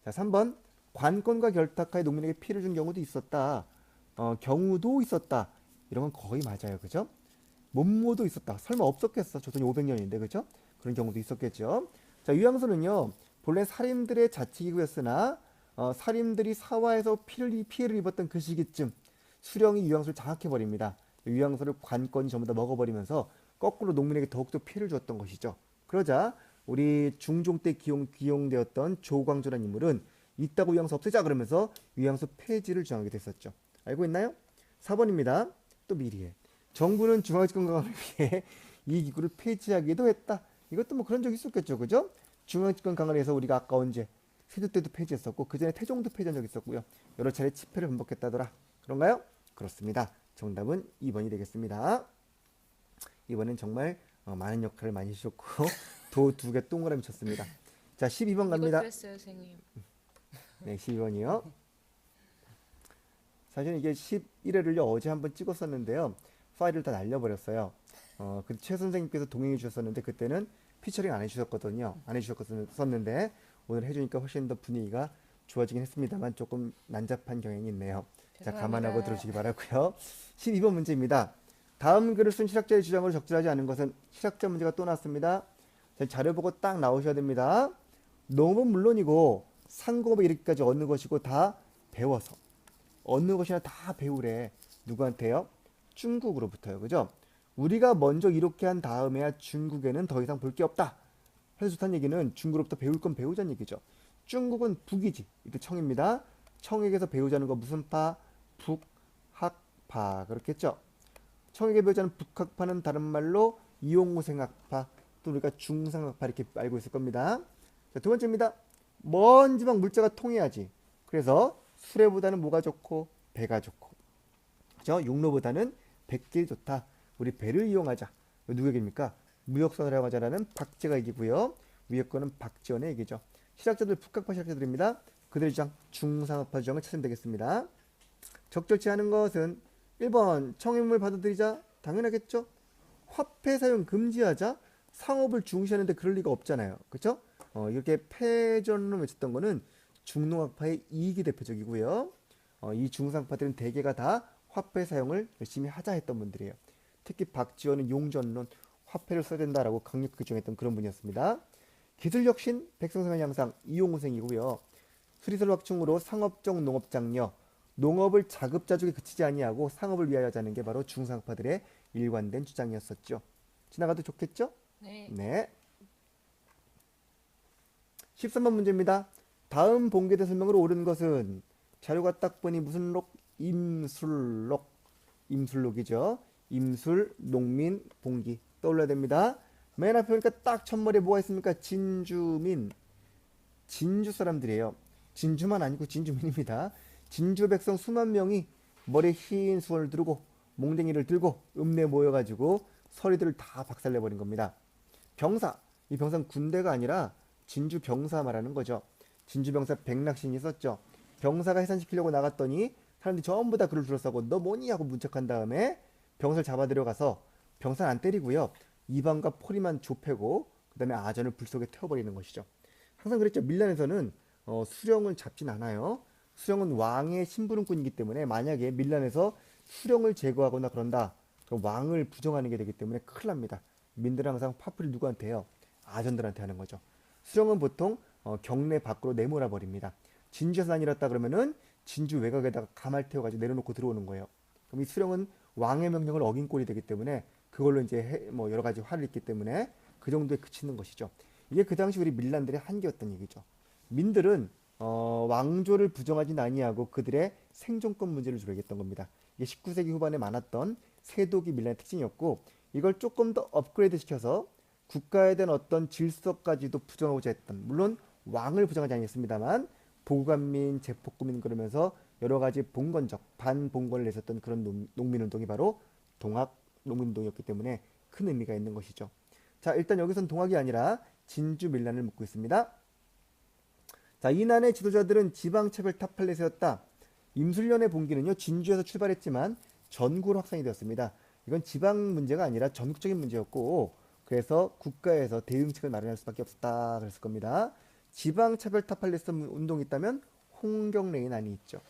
자, 3번 관건과 결탁하여 농민에게 피해를 준 경우도 있었다. 경우도 있었다. 이런 건 거의 맞아요. 그죠? 못모도 있었다. 설마 없었겠어. 조선이 500년인데 그죠? 그런 경우도 있었겠죠. 자, 유양소는요 본래 살인들의 자치기구였으나 살인들이 사화에서 피해를 입었던 그 시기쯤 수령이 유양소를 장악해버립니다. 유양소를 관건이 전부 다 먹어버리면서 거꾸로 농민에게 더욱더 피해를 주었던 것이죠. 그러자 우리 중종 때 기용되었던 조광조라는 인물은 이따구 유양소 없애자 그러면서 유양소 폐지를 주장하게 됐었죠. 알고 있나요? 4번입니다. 또 미리해. 정부는 중앙집권 강화를 위해 이 기구를 폐지하기도 했다. 이것도 뭐 그런 적이 있었겠죠. 그죠? 중앙집권 강화를 해서 우리가 아까 언제 세조 때도 폐지했었고 그 전에 태종도 폐지한 적이 있었고요. 여러 차례 집회를 반복했다더라. 그런가요? 그렇습니다. 정답은 2번이 되겠습니다. 2번은 정말 많은 역할을 많이 해주셨고 도 2개 동그라미 쳤습니다. 자, 12번 갑니다. 이것도 했어요, 선생님. 네, 12번이요. 사실 이게 11회를요 어제 한번 찍었었는데요. 파일을 다 날려버렸어요. 그 최 선생님께서 동행해 주셨었는데 그때는 피처링 안 해주셨거든요. 안 해주셨었는데 오늘 해주니까 훨씬 더 분위기가 좋아지긴 했습니다만 조금 난잡한 경향이 있네요. 자, 감안하고 들으시기 바라고요. 12번 문제입니다. 다음 글을 쓴 실학자의 주장으로 적절하지 않은 것은 실학자 문제가 또 나왔습니다. 자, 자료 보고 딱 나오셔야 됩니다. 농업은 물론이고 상공업에 이르기까지 어느 것이고 다 배워서 어느 것이나 다 배우래. 누구한테요? 중국으로부터요. 그죠? 우리가 먼저 이렇게 한 다음에야 중국에는 더 이상 볼 게 없다. 해서 좋다는 얘기는 중국으로부터 배울 건 배우자는 얘기죠. 중국은 북이지. 이때 청입니다. 청에게서 배우자는 거 무슨 파? 북학파. 그렇겠죠? 청에게 배우자는 북학파는 다른 말로 이용우생학파 또 우리가 중상학파 이렇게 알고 있을 겁니다. 자, 두 번째입니다. 먼 지방 물자가 통해야지. 그래서 수레보다는 뭐가 좋고 배가 좋고 그죠? 육로보다는 백길이 좋다. 우리 배를 이용하자. 누구 얘기입니까? 무역선을 하자라는 박제가 얘기고요. 위에 거는 박지원의 얘기죠. 실학자들 북학파 실학자들입니다. 그들의 주장 중상학파 주장을 찾으면 되겠습니다. 적절치 않은 것은 1번 청임을 받아들이자 당연하겠죠. 화폐 사용 금지하자 상업을 중시하는데 그럴 리가 없잖아요. 그렇죠? 이렇게 패전으로 외쳤던 거는 중농학파의 이익이 대표적이고요. 이 중상파들은 대개가 다 화폐 사용을 열심히 하자 했던 분들이에요. 특히 박지원은 용전론, 화폐를 써야 된다라고 강력하게 주장했던 그런 분이었습니다. 기술혁신, 백성생활 향상, 이용우생이고요. 수리설 확충으로 상업적 농업장려, 농업을 자급자족에 그치지 아니하고 상업을 위하여 하자는 게 바로 중상파들의 일관된 주장이었었죠. 지나가도 좋겠죠? 네. 네. 13번 문제입니다. 다음 본계대 설명으로 옳은 것은 자료가 딱 보니 무슨 록? 임술록. 임술록이죠. 임술, 농민, 봉기 떠올려야 됩니다. 맨 앞에 보니까 딱 첫머리에 뭐가 있습니까? 진주민. 진주 사람들이에요. 진주만 아니고 진주민입니다. 진주 백성 수만 명이 머리에 흰 수건을 두르고 몽댕이를 들고 읍내에 모여가지고 서리들을 다 박살내버린 겁니다. 병사. 이 병사는 군대가 아니라 진주 병사 말하는 거죠. 진주 병사 백낙신이 있었죠. 병사가 해산시키려고 나갔더니 사람들이 전부 다 그를 둘러싸고 너 뭐니? 하고 문책한 다음에 병사를 잡아 들여가서 병사는 안 때리고요. 이방과 포리만 좁히고 그 다음에 아전을 불 속에 태워버리는 것이죠. 항상 그랬죠. 밀란에서는 수령을 잡진 않아요. 수령은 왕의 심부름꾼이기 때문에 만약에 밀란에서 수령을 제거하거나 그런다. 그럼 왕을 부정하는 게 되기 때문에 큰일 납니다. 민들은 항상 파풀이 누구한테 해요? 아전들한테 하는 거죠. 수령은 보통 경내 밖으로 내몰아 버립니다. 진주에서 난일났다 그러면은 진주 외곽에다가 가말 태워가지고 내려놓고 들어오는 거예요. 그럼 이 수령은 왕의 명령을 어긴 꼴이 되기 때문에 그걸로 이제 뭐 여러 가지 화를 입기 때문에 그 정도에 그치는 것이죠. 이게 그 당시 우리 밀란들의 한계였던 얘기죠. 민들은 왕조를 부정하진 아니하고 그들의 생존권 문제를 주로 얘기했던 겁니다. 이게 19세기 후반에 많았던 세독이 밀란의 특징이었고 이걸 조금 더 업그레이드 시켜서 국가에 대한 어떤 질서까지도 부정하고자 했던 물론 왕을 부정하지 않겠습니다만 보관민, 제폭구민 그러면서 여러 가지 봉건적 반봉건을 내셨던 그런 농민운동이 바로 동학 농민운동이었기 때문에 큰 의미가 있는 것이죠. 자, 일단 여기선 동학이 아니라 진주 밀란을 묻고 있습니다. 자, 이난의 지도자들은 지방차별 타팔레 세웠다. 임술련의 봉기는요 진주에서 출발했지만 전국으로 확산이 되었습니다. 이건 지방 문제가 아니라 전국적인 문제였고 그래서 국가에서 대응책을 마련할 수밖에 없었다 그랬을 겁니다. 지방차별 타팔레스 운동이 있다면 홍경래인안이 있죠.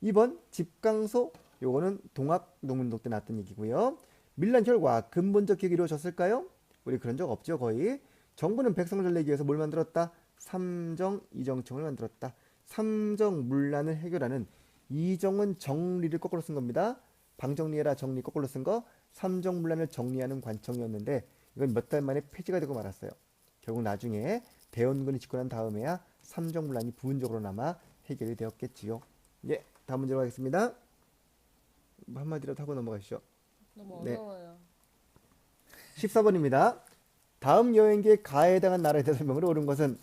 2번 집강소 요거는 동학농민운동 때 나왔던 얘기고요. 밀란 결과 근본적 계획이 이루어졌을까요? 우리 그런 적 없죠 거의. 정부는 백성을 살리기 위해서 뭘 만들었다? 삼정 이정청을 만들었다. 삼정 문란을 해결하는 이정은 정리를 거꾸로 쓴 겁니다. 방정리해라 정리 거꾸로 쓴 거 삼정 문란을 정리하는 관청이었는데 이건 몇 달 만에 폐지가 되고 말았어요. 결국 나중에 대원군이 집권한 다음에야 삼정 문란이 부분적으로나마 해결이 되었겠지요. 예, 다음 문제로 가겠습니다. 한마디라도 하고 넘어가시죠. 너무 네. 어려워요. 14번입니다. 다음 여행기에 가해에 해당한 나라에 대해 설명을 옳은 것은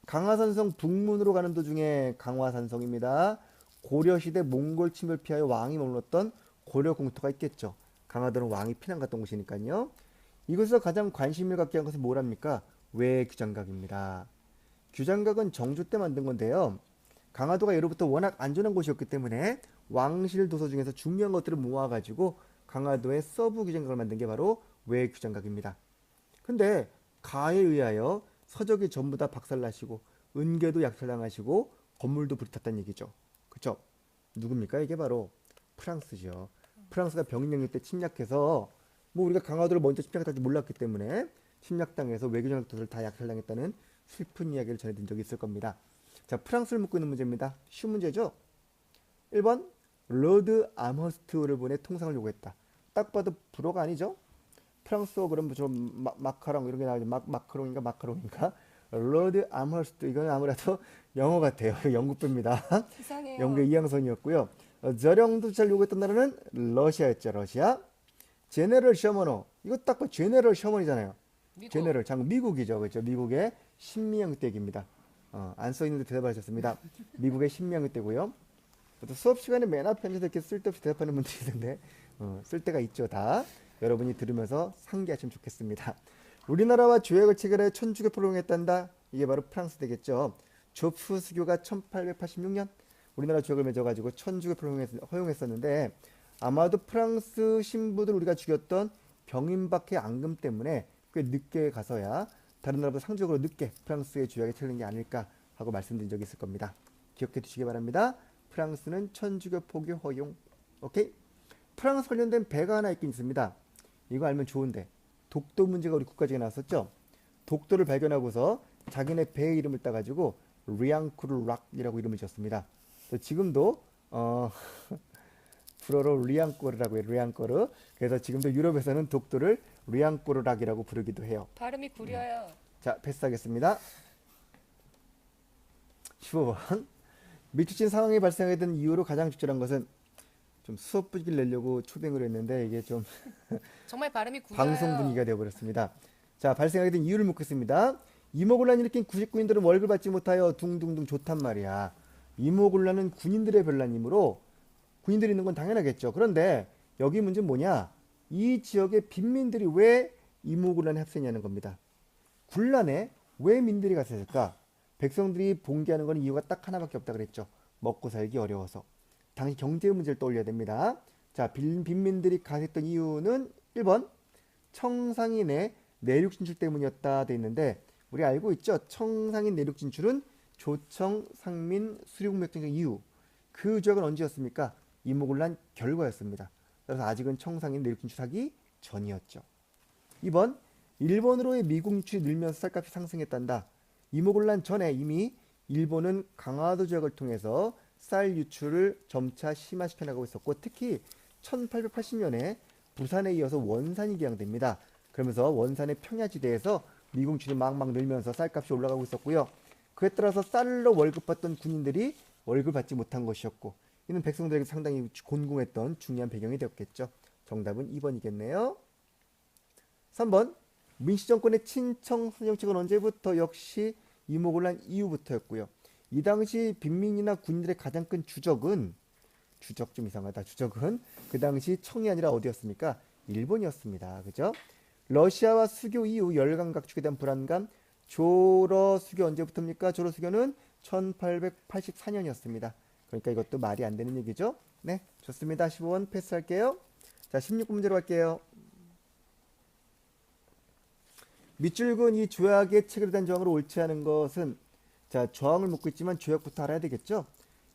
강화산성 북문으로 가는 도중에 강화산성입니다. 고려시대 몽골 침을 피하여 왕이 머물렀던 고려 공터가 있겠죠. 강화도는 왕이 피난 갔던 곳이니까요. 이곳에서 가장 관심을 갖게 한 것은 뭐랍니까? 외규장각입니다. 규장각은 정조 때 만든 건데요. 강화도가 예로부터 워낙 안전한 곳이었기 때문에 왕실 도서 중에서 중요한 것들을 모아가지고 강화도의 서부 규장각을 만든 게 바로 외규장각입니다. 근데 가에 의하여 서적이 전부 다 박살나시고 은계도 약탈당하시고 건물도 불이 탔다는 얘기죠. 그쵸? 누굽니까? 이게 바로 프랑스죠. 프랑스가 병력일 때 침략해서 뭐 우리가 강화도를 먼저 침략했다지 몰랐기 때문에 침략당해서 외교전투를 다 약탈당했다는 슬픈 이야기를 전해드린 적이 있을 겁니다. 자, 프랑스를 묻고 있는 문제입니다. 쉬운 문제죠? 1번 로드 아머스트를 보내 통상을 요구했다. 딱 봐도 불어가 아니죠? 프랑스어 그럼 좀 마카롱 이런 게 나오죠. 마크롱인가 마카롱인가? 로드 아머스트 이건 아무래도 영어 같아요. 영국배입니다. 이상해요. 영국의 이양선이었고요. 저령도 잘 요구했던 나라는 러시아였죠. 러시아. 제네럴 셔머너 이거 딱 봐. 제네럴 셔먼이잖아요. 미국. 제네럴 장 미국이죠. 그렇죠. 미국의 신미영대기입니다. 안 써있는데 대답하셨습니다. 미국의 신미영대고요. 또 수업 시간에 맨 앞에 앉아서 이렇게 쓸데없이 대답하는 분들이 있는데 쓸 데가 있죠. 다 여러분이 들으면서 상기하시면 좋겠습니다. 우리나라와 조약을 체결해 천주교포를 허용했단다. 이게 바로 프랑스 되겠죠. 조프 수교가 1886년 우리나라 조약을 맺어가지고 천주교포를 허용했었는데 아마도 프랑스 신부들 우리가 죽였던 병인박해 앙금 때문에 꽤 늦게 가서야 다른 나라보다 상적으로 늦게 프랑스의 조약에 체결된 게 아닐까 하고 말씀드린 적이 있을 겁니다. 기억해 두시기 바랍니다. 프랑스는 천주교 포교 허용. 오케이? 프랑스 관련된 배가 하나 있긴 있습니다. 이거 알면 좋은데 독도 문제가 우리 국가적에 나왔었죠. 독도를 발견하고서 자기네 배의 이름을 따가지고 리앙쿠르 락이라고 이름을 지었습니다. 지금도 불어로 리앙꼬르라고 해요. 리앙꼬르. 그래서 지금도 유럽에서는 독도를 리앙꼬르락이라고 부르기도 해요. 발음이 구려요. 자, 패스하겠습니다. 15번. 미치친 상황이 발생하게 된 이유로 가장 적절한 것은 좀 수업 분위기를 내려고 초빙을 했는데 이게 좀 정말 발음이 구려요. 방송 분위기가 되어버렸습니다. 자, 발생하게 된 이유를 묻겠습니다. 이모곤란을 일으킨 구직군인들은 월급을 받지 못하여 둥둥둥 좋단 말이야. 이모곤란은 군인들의 변란이므로 군인들이 있는 건 당연하겠죠. 그런데 여기 문제는 뭐냐? 이 지역의 빈민들이 왜 이모곤란에 합세냐는 겁니다. 군란에 왜 민들이 갔을까? 백성들이 봉기하는 건 이유가 딱 하나밖에 없다 그랬죠. 먹고 살기 어려워서. 당시 경제 문제를 떠올려야 됩니다. 자, 빈민들이 가세했던 이유는 1번 청상인의 내륙 진출 때문이었다 돼 있는데 우리 알고 있죠? 청상인 내륙 진출은 조청, 상민, 수륙무역전쟁 이후 그 조약은 언제였습니까? 이모곤란 결과였습니다. 그래서 아직은 청상인 내륙 진출하기 전이었죠. 2번 일본으로의 미국 유출이 늘면서 쌀값이 상승했단다. 이모곤란 전에 이미 일본은 강화도 조약을 통해서 쌀 유출을 점차 심화시켜 나가고 있었고 특히 1880년에 부산에 이어서 원산이 개항됩니다. 그러면서 원산의 평야지대에서 미국 유출이 막막 늘면서 쌀값이 올라가고 있었고요. 그에 따라서 쌀로 월급 받던 군인들이 월급 받지 못한 것이었고 이는 백성들에게 상당히 곤궁했던 중요한 배경이 되었겠죠. 정답은 2번이겠네요. 3번 민씨정권의 친청선 정책은 언제부터? 역시 이모곤란 이후부터였고요. 이 당시 빈민이나 군인들의 가장 큰 주적은 주적 좀 이상하다. 주적은 그 당시 청이 아니라 어디였습니까? 일본이었습니다. 그죠? 러시아와 수교 이후 열강 각축에 대한 불안감. 조러 수교 언제부터입니까? 조러 수교는 1884년이었습니다. 그러니까 이것도 말이 안 되는 얘기죠. 네, 좋습니다. 15번 패스할게요. 자, 16번 문제로 갈게요. 밑줄근 이 조약에 체결된 조항으로 옳지 않은 것은 자, 조항을 묻고 있지만 조약부터 알아야 되겠죠.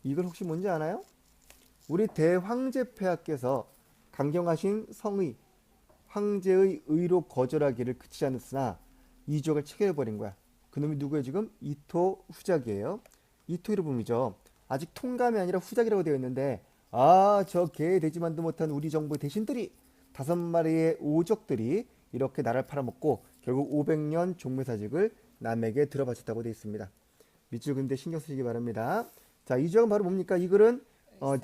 이걸 혹시 뭔지 아나요? 우리 대황제폐하께서 강경하신 성의 황제의 의로 거절하기를 그치지 않았으나 이 조약을 체결해버린 거야. 그놈이 누구예요 지금? 이토 후작이에요. 이토 히로부미죠. 아직 통감이 아니라 후작이라고 되어 있는데 저 개 되지만도 못한 우리 정부의 대신들이 5마리의 오적들이 이렇게 나라를 팔아먹고 결국 500년 종묘사직을 남에게 들어바쳤다고 되어 있습니다. 밑줄 그는데 신경 쓰시기 바랍니다. 자, 이 조약은 바로 뭡니까? 이 글은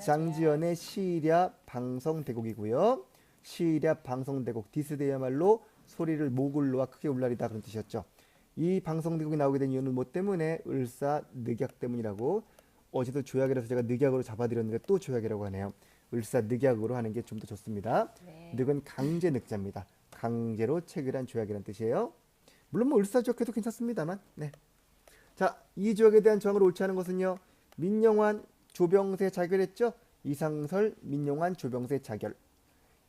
장지연의 시랴 방성대곡이고요. 시랴 방성대곡 디스데야말로 소리를 목을 놓아 크게 울라리다 그런 뜻이었죠. 이 방성대곡이 나오게 된 이유는 뭐 때문에? 을사늑약 때문이라고. 어제도 조약이라서 제가 늑약으로 잡아드렸는데 또 조약이라고 하네요. 을사늑약으로 하는 게 좀 더 좋습니다. 네. 늑은 강제 늑자입니다. 강제로 체결한 조약이라는 뜻이에요. 물론 뭐 을사조약해도 괜찮습니다만. 네. 자, 이 조약에 대한 조항을 옳지 않은 것은요. 민영환, 조병세 자결했죠. 이상설, 민영환, 조병세 자결.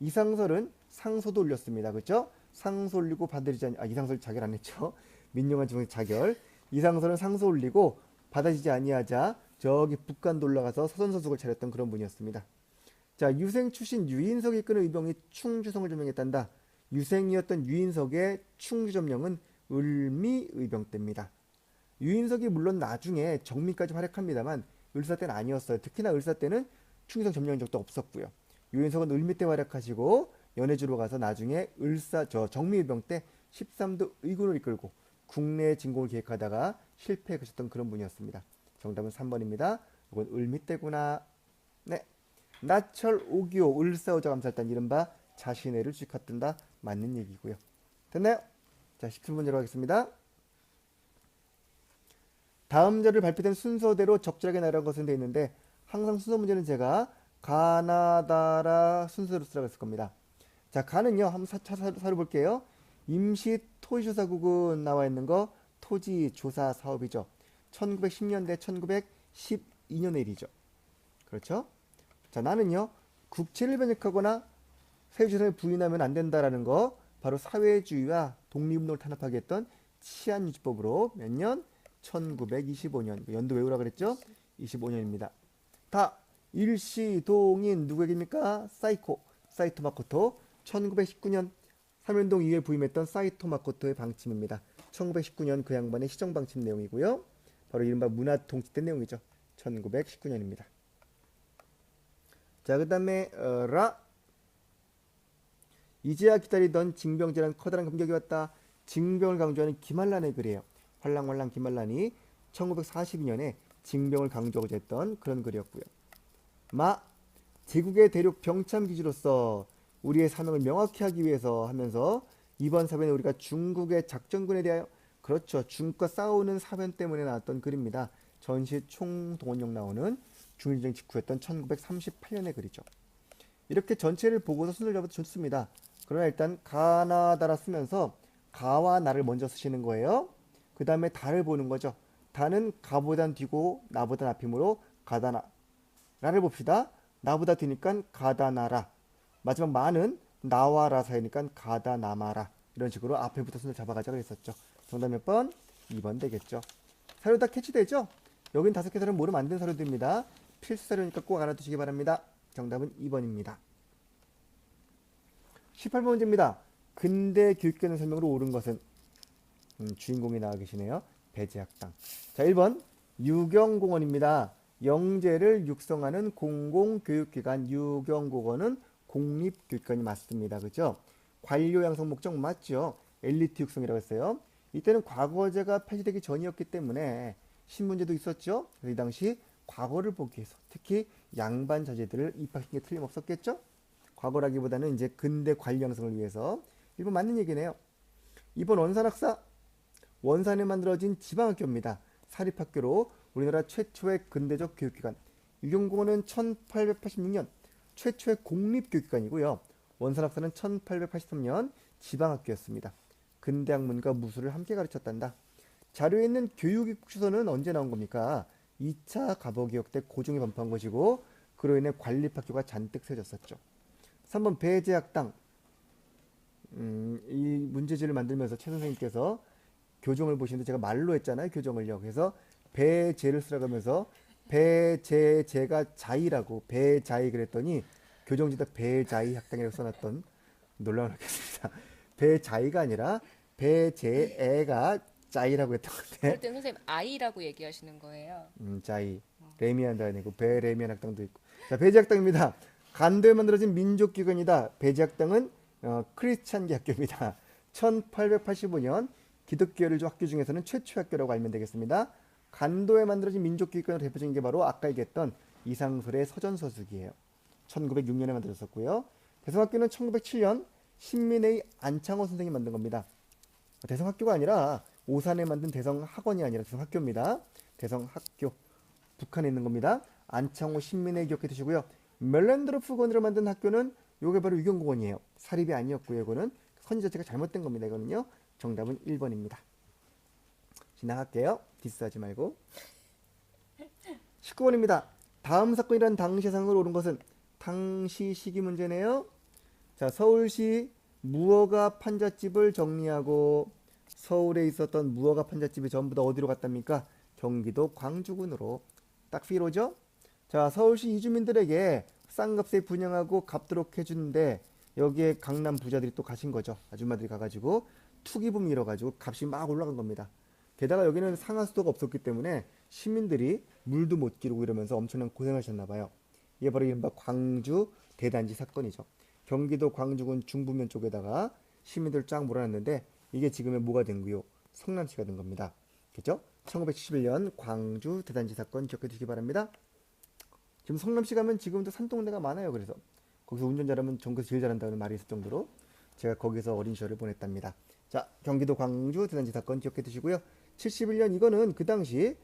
이상설은 상소도 올렸습니다. 그렇죠? 상소 올리고 받아들이지 이상소를 자결 안 했죠. 민영한 지방의 자결. 이상소는 상소 올리고 받아지지 아니하자 저기 북간도 올라가서 서선서숙을 차렸던 그런 분이었습니다. 자, 유생 출신 유인석이 이끄는 의병이 충주성을 점령했단다. 유생이었던 유인석의 충주 점령은 을미의병 때입니다. 유인석이 물론 나중에 정미까지 활약합니다만 을사 때는 아니었어요. 특히나 을사 때는 충주성 점령한 적도 없었고요. 유인석은 을미 때 활약하시고 연해주로 가서 나중에 정미의병 때 13도 의군을 이끌고 국내 진공을 계획하다가 실패해 가셨던 그런 분이었습니다. 정답은 3번입니다. 이건 을미 때구나. 네. 나철 5.25 을사오자 감살단 이른바 자신해를 수식했던다. 맞는 얘기고요. 됐나요? 자, 17문제로 하겠습니다. 다음 절을 발표된 순서대로 적절하게 나열한 것은 되어 있는데 항상 순서 문제는 제가 가나다라 순서대로 쓰라고 했을 겁니다. 자, 가는요. 한번 살펴볼게요. 임시 토지조사국은 나와 있는 거 토지조사 사업이죠. 1910년대 1912년의 일이죠. 그렇죠? 자, 나는요. 국채를 변역하거나 사유재산을 부인하면 안 된다라는 거 바로 사회주의와 독립운동을 탄압하게 했던 치안유지법으로 몇 년? 1925년. 연도 외우라 그랬죠? 25년입니다. 다 일시동인 누구에게입니까? 사이토 마코토. 1919년 삼연동 이후에 부임했던 사이토 마코토의 방침입니다. 1919년 그 양반의 시정 방침 내용이고요. 바로 이른바 문화 통치 때 내용이죠. 1919년입니다. 자, 그 다음에 이제야 기다리던 징병제란 커다란 감격이 왔다. 징병을 강조하는 김한란의 글이에요. 활랑활랑 김한란이 1942년에 징병을 강조하고자 했던 그런 글이었고요. 제국의 대륙 병참기지로서 우리의 사명을 명확히 하기 위해서 하면서 이번 사변에 우리가 중국의 작전군에 대하여 그렇죠. 중국과 싸우는 사변 때문에 나왔던 글입니다. 전시 총동원령 나오는 중일전 직후였던 1938년의 글이죠. 이렇게 전체를 보고서 순서를 잡아도 좋습니다. 그러나 일단 가나다라 쓰면서 가와 나를 먼저 쓰시는 거예요. 그 다음에 다를 보는 거죠. 다는 가보단 뒤고 나보단 앞이므로 가다나. 라를 봅시다. 나보다 뒤니까 가다나라. 마지막 마는 나와 라 사이니까 가다나마라. 이런 식으로 앞에부터 순서를 잡아가자 그랬었죠. 정답 몇 번? 2번 되겠죠. 사료 다 캐치되죠? 여긴 5개 사료는 모르면 안 되는 사료들입니다. 필수 사료니까 꼭 알아두시기 바랍니다. 정답은 2번입니다. 18번 문제입니다. 근대 교육관의 설명으로 옳은 것은 주인공이 나와 계시네요. 배제학당. 자, 1번 유경공원입니다. 영재를 육성하는 공공교육기관 유경공원은 공립교육관이 맞습니다. 그죠? 관료 양성 목적 맞죠? 엘리트 육성이라고 했어요. 이때는 과거제가 폐지되기 전이었기 때문에 신문제도 있었죠. 이 당시 과거를 보기 위해서 특히 양반 자제들을 입학시킨 게 틀림없었겠죠. 과거라기보다는 이제 근대 관료 양성을 위해서. 1번 맞는 얘기네요. 2번 원산학사. 원산에 만들어진 지방학교입니다. 사립학교로 우리나라 최초의 근대적 교육기관. 유경공원은 1886년 최초의 공립교육기관이고요. 원산학사는 1883년 지방학교였습니다. 근대학문과 무술을 함께 가르쳤단다. 자료에 있는 교육입국수서는 언제 나온 겁니까? 2차 갑오개혁 때 고종이 반포한 것이고 그로 인해 관립학교가 잔뜩 세워졌었죠. 3번 배제학당. 이 문제지를 만들면서 최 선생님께서 교정을 보시는데 제가 말로 했잖아요. 교정을요. 그래서 배제를 쓰라고 하면서 배제제가 자이라고 배자이 그랬더니 교정지다 배자이 학당이라고 써놨던 놀라운 학교였습니다. 배자이가 아니라 배제애가 자이라고 했던 건데. 그럴 때 선생님 아이라고 얘기하시는 거예요. 자이. 레미안도 아니고 배레미안 학당도 있고. 자, 배제학당입니다. 간도에 만들어진 민족기관이다. 배제학당은 크리스찬계 학교입니다. 1885년 기독교를 학교 중에서는 최초의 학교라고 알면 되겠습니다. 간도에 만들어진 민족기관으로 대표적인 게 바로 아까 얘기했던 이상솔의 서전서숙이에요. 1906년에 만들어졌었고요. 대성학교는 1907년 신민의 안창호 선생이 만든 겁니다. 대성학교가 아니라 오산에 만든 대성학원이 아니라 대성학교입니다. 대성학교. 북한에 있는 겁니다. 안창호 신민의 기억해 두시고요. 멜렌드로프 건으로 만든 학교는 요게 바로 유경공원이에요. 사립이 아니었고요. 이거는 선지 자체가 잘못된 겁니다. 이거는요. 정답은 1번입니다. 지나갈게요. 디스하지 말고. 19번입니다. 다음 사건이란 당시 상황을 옳은 것은 당시 시기 문제네요. 자, 서울시 무허가 판잣집을 정리하고 서울에 있었던 무허가 판잣집이 전부 다 어디로 갔답니까? 경기도 광주군으로. 딱 필요죠? 자, 서울시 이주민들에게 싼 값에 분양하고 갚도록 해주는데 여기에 강남 부자들이 또 가신 거죠. 아줌마들이 가가지고 투기붐 일어가지고 값이 막 올라간 겁니다. 게다가 여기는 상하수도가 없었기 때문에 시민들이 물도 못 기르고 이러면서 엄청난 고생하셨나 봐요. 이게 바로 이른바 광주 대단지 사건이죠. 경기도 광주군 중부면 쪽에다가 시민들 쫙 몰아놨는데 이게 지금의 뭐가 된 거요? 성남시가 된 겁니다. 그죠? 1971년 광주 대단지 사건 기억해 두시기 바랍니다. 지금 성남시 가면 지금도 산동네가 많아요. 그래서 거기서 운전 잘하면 전국에서 제일 잘한다는 말이 있을 정도로 제가 거기서 어린 시절을 보냈답니다. 자, 경기도 광주 대단지 사건 기억해 두시고요. 71년 이거는 그 당시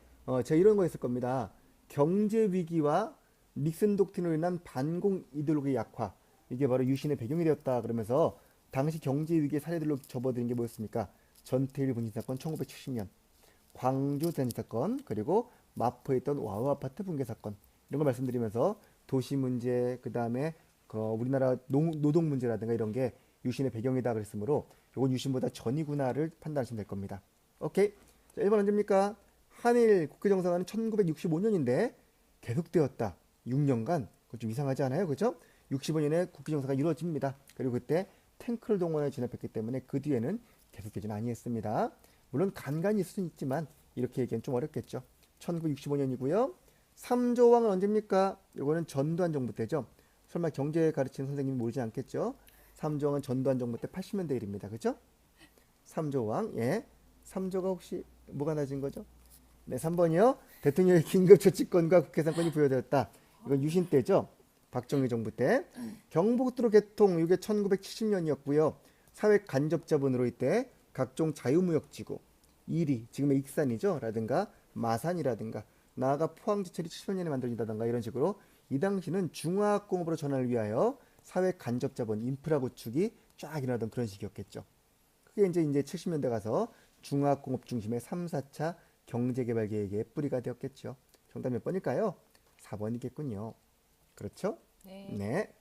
제가 이런 거 했을 겁니다. 경제 위기와 닉슨 독트린으로 인한 반공 이데올로기 약화 이게 바로 유신의 배경이 되었다 그러면서 당시 경제 위기의 사례들로 접어드린 게 뭐였습니까? 전태일 분신 사건 1970년, 광주 대단지 사건, 그리고 마포에 있던 와우 아파트 붕괴 사건 이런 거 말씀드리면서 도시 문제 그 다음에 우리나라 노동 문제라든가 이런 게 유신의 배경이다 그랬으므로 이건 유신보다 전이구나를 판단하시면 될 겁니다. 오케이. 자, 1번 언제입니까? 한일 국회 정상화는 1965년인데 계속되었다. 6년간. 그건 좀 이상하지 않아요? 그죠? 65년에 국회 정상화가 이루어집니다. 그리고 그때 탱크를 동원해 진압했기 때문에 그 뒤에는 계속되지는 아니했습니다. 물론 간간히 있을 수는 있지만 이렇게 얘기하면 좀 어렵겠죠. 1965년이고요. 3조왕은 언제입니까? 이거는 전두환 정부 때죠. 설마 경제 가르치는 선생님이 모르지 않겠죠? 3조왕은 전두환 정부 때 80년대 일입니다. 그죠? 3조왕, 예. 3조가 혹시 뭐가 낮은 거죠? 네, 3번이요. 대통령의 긴급조치권과 국회상권이 부여되었다. 이건 유신 때죠. 박정희 정부 때. 경부고속도로 개통, 이게 1970년이었고요. 사회 간접 자본으로 이때 각종 자유무역지구, 이리, 지금의 익산이죠. 라든가 마산이라든가 나아가 포항제철이 70년에 만들어진다든가 이런 식으로 이 당시는 중화학공업으로 전환을 위하여 사회 간접 자본, 인프라 구축이 쫙 일어나던 그런 시기였겠죠. 그게 이제 70년대 가서 중화학공업 중심의 3, 4차 경제개발 계획의 뿌리가 되었겠죠. 정답 몇 번일까요? 4번이겠군요. 그렇죠? 네. 네.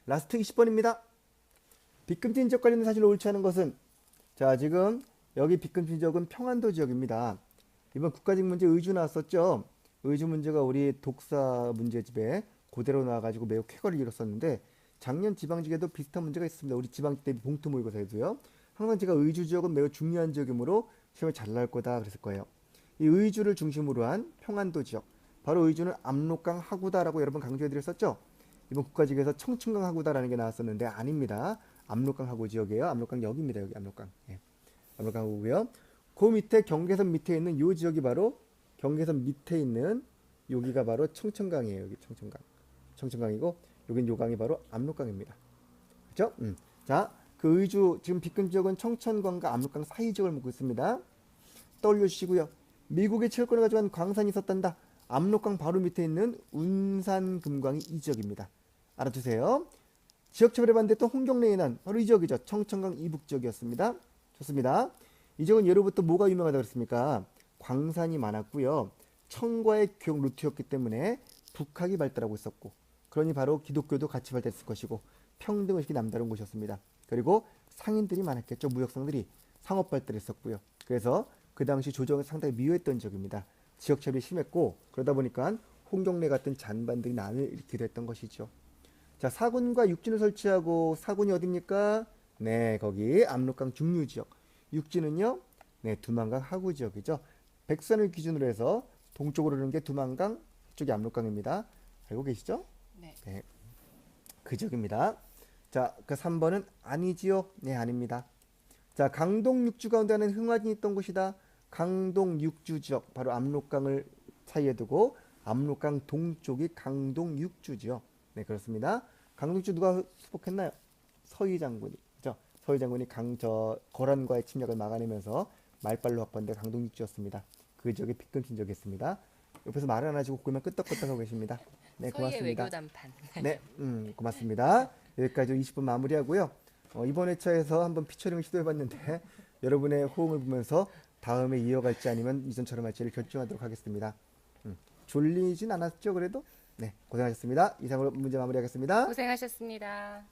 라스트 20번입니다. 빗금지 인적 관련된 사실을 옳지 않은 것은 자, 지금 여기 빗금지 지역은 평안도 지역입니다. 이번 국가직 문제 의주 나왔었죠. 의주 문제가 우리 독사 문제집에 그대로 나와가지고 매우 쾌거를 이뤘었는데 작년 지방직에도 비슷한 문제가 있습니다. 우리 지방직 대비 봉투 모의고사에도요. 항상 제가 의주 지역은 매우 중요한 지역이므로 시험에 잘 나올 거다 그랬을 거예요. 이 의주를 중심으로 한 평안도 지역, 바로 의주는 압록강 하구다라고 여러 번 강조해드렸었죠. 이번 국가직에서 청춘강 하구다라는 게 나왔었는데 아닙니다. 압록강 하구 지역이에요. 압록강 여기입니다. 여기 압록강. 예. 압록강 하구고요. 그 밑에 경계선 밑에 있는 요 지역이 바로 경계선 밑에 있는 여기가 바로 청천강이에요. 여기 청천강. 청천강이고 여긴 요 강이 바로 압록강입니다. 그렇죠? 자, 그 의주 지금 빗금 지역은 청천강과 압록강 사이 지역을 묻고 있습니다. 떠올려주시고요. 미국의 채권을 가져간 광산이 있었단다. 압록강 바로 밑에 있는 운산금광이 이 지역입니다. 알아두세요. 지역 차별에 반대했던 홍경래의 난 바로 이 지역이죠. 청천강 이북 지역이었습니다. 좋습니다. 이 지역은 예로부터 뭐가 유명하다고 그랬습니까? 광산이 많았고요. 청과의 교역 루트였기 때문에 북학이 발달하고 있었고 그러니 바로 기독교도 같이 발달했을 것이고 평등의식이 남다른 곳이었습니다. 그리고 상인들이 많았겠죠. 무역상들이 상업 발달했었고요. 그래서 그 당시 조정을 상당히 미워했던 지역입니다. 지역차별이 심했고 그러다 보니까 홍경래 같은 잔반들이 난을 일으키기도 했던 것이죠. 자, 사군과 육진을 설치하고 사군이 어디입니까? 네, 거기 압록강 중류 지역. 육지는요, 네, 두만강 하구 지역이죠. 백산을 기준으로 해서 동쪽으로 흐르는 게 두만강, 이쪽이 압록강입니다. 알고 계시죠? 네. 네, 그 지역입니다. 자, 그 3번은 아니지요? 네, 아닙니다. 자, 강동 육주 가운데 하는 흥화진이 있던 곳이다. 강동 육주 지역, 바로 압록강을 사이에 두고 압록강 동쪽이 강동 육주지요. 네, 그렇습니다. 강동 육주 누가 수복했나요? 서희 장군이. 서희 장군이 거란과의 침략을 막아내면서 말발로 확보한 데 강동 육지였습니다. 그 지역에 빗금친 적이 있습니다. 옆에서 말을 안 하시고 고개만 끄덕끄덕하고 계십니다. 네, 서희의 고맙습니다. 외교 단판. 네, 고맙습니다. 여기까지 20분 마무리하고요. 이번 회차에서 한번 피처링을 시도해봤는데 여러분의 호응을 보면서 다음에 이어갈지 아니면 이전처럼 할지를 결정하도록 하겠습니다. 졸리진 않았죠, 그래도? 네, 고생하셨습니다. 이상으로 문제 마무리하겠습니다. 고생하셨습니다.